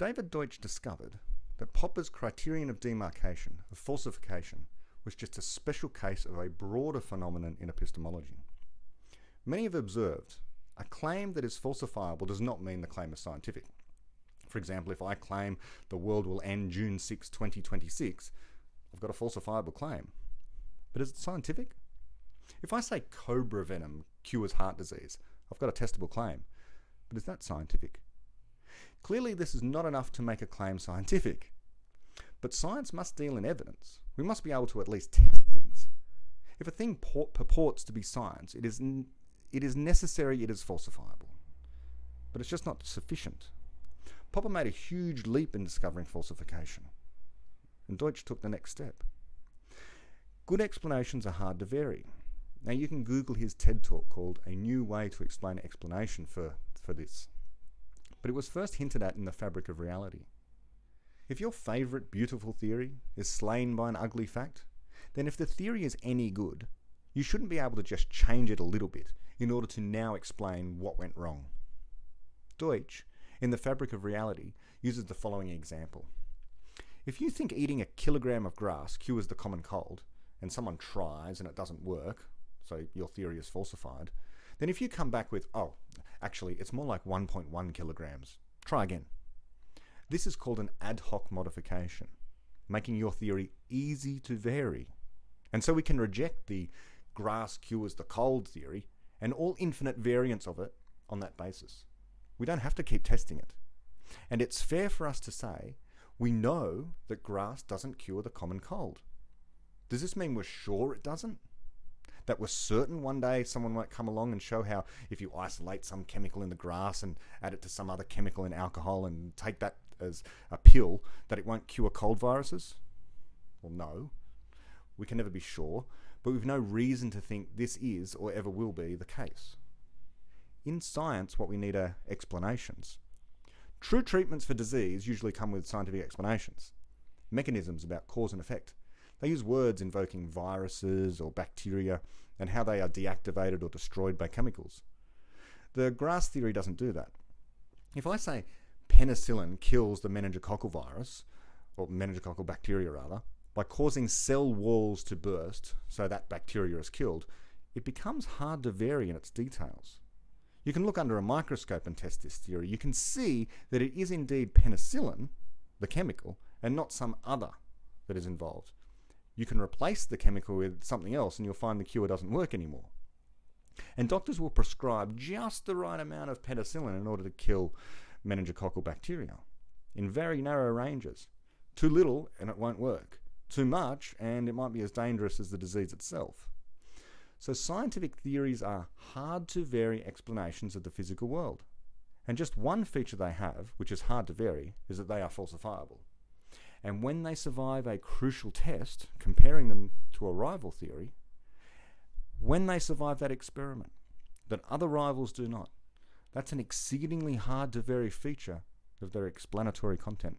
David Deutsch discovered that Popper's criterion of demarcation, of falsification, was just a special case of a broader phenomenon in epistemology. Many have observed a claim that is falsifiable does not mean the claim is scientific. For example, if I claim the world will end June 6, 2026, I've got a falsifiable claim. But is it scientific? If I say cobra venom cures heart disease, I've got a testable claim. But is that scientific? Clearly, this is not enough to make a claim scientific. But science must deal in evidence. We must be able to at least test things. If a thing purports to be science, it is necessary, it is falsifiable. But it's just not sufficient. Popper made a huge leap in discovering falsification, and Deutsch took the next step. Good explanations are hard to vary. Now you can Google his TED talk called A New Way to Explain Explanation for this. But it was first hinted at in The Fabric of Reality. If your favourite beautiful theory is slain by an ugly fact, then if the theory is any good, you shouldn't be able to just change it a little bit in order to now explain what went wrong. Deutsch, in The Fabric of Reality, uses the following example. If you think eating a kilogram of grass cures the common cold, and someone tries and it doesn't work, so your theory is falsified, then if you come back with, oh, actually it's more like 1.1 kilograms, try again. This is called an ad hoc modification, making your theory easy to vary. And so we can reject the grass cures the cold theory and all infinite variants of it on that basis. We don't have to keep testing it. And it's fair for us to say, we know that grass doesn't cure the common cold. Does this mean we're sure it doesn't? That we're certain one day someone might come along and show how if you isolate some chemical in the grass and add it to some other chemical in alcohol and take that as a pill, that it won't cure cold viruses? Well, no. We can never be sure, but we've no reason to think this is or ever will be the case. In science, what we need are explanations. True treatments for disease usually come with scientific explanations, mechanisms about cause and effect. They use words invoking viruses or bacteria and how they are deactivated or destroyed by chemicals. The grass theory doesn't do that. If I say penicillin kills the meningococcal virus, or meningococcal bacteria rather, by causing cell walls to burst so that bacteria is killed, it becomes hard to vary in its details. You can look under a microscope and test this theory. You can see that it is indeed penicillin, the chemical, and not some other that is involved. You can replace the chemical with something else and you'll find the cure doesn't work anymore. And doctors will prescribe just the right amount of penicillin in order to kill meningococcal bacteria in very narrow ranges. Too little and it won't work. Too much and it might be as dangerous as the disease itself. So scientific theories are hard to vary explanations of the physical world. And just one feature they have, which is hard to vary, is that they are falsifiable. And when they survive a crucial test, comparing them to a rival theory, when they survive that experiment, that other rivals do not, that's an exceedingly hard to vary feature of their explanatory content.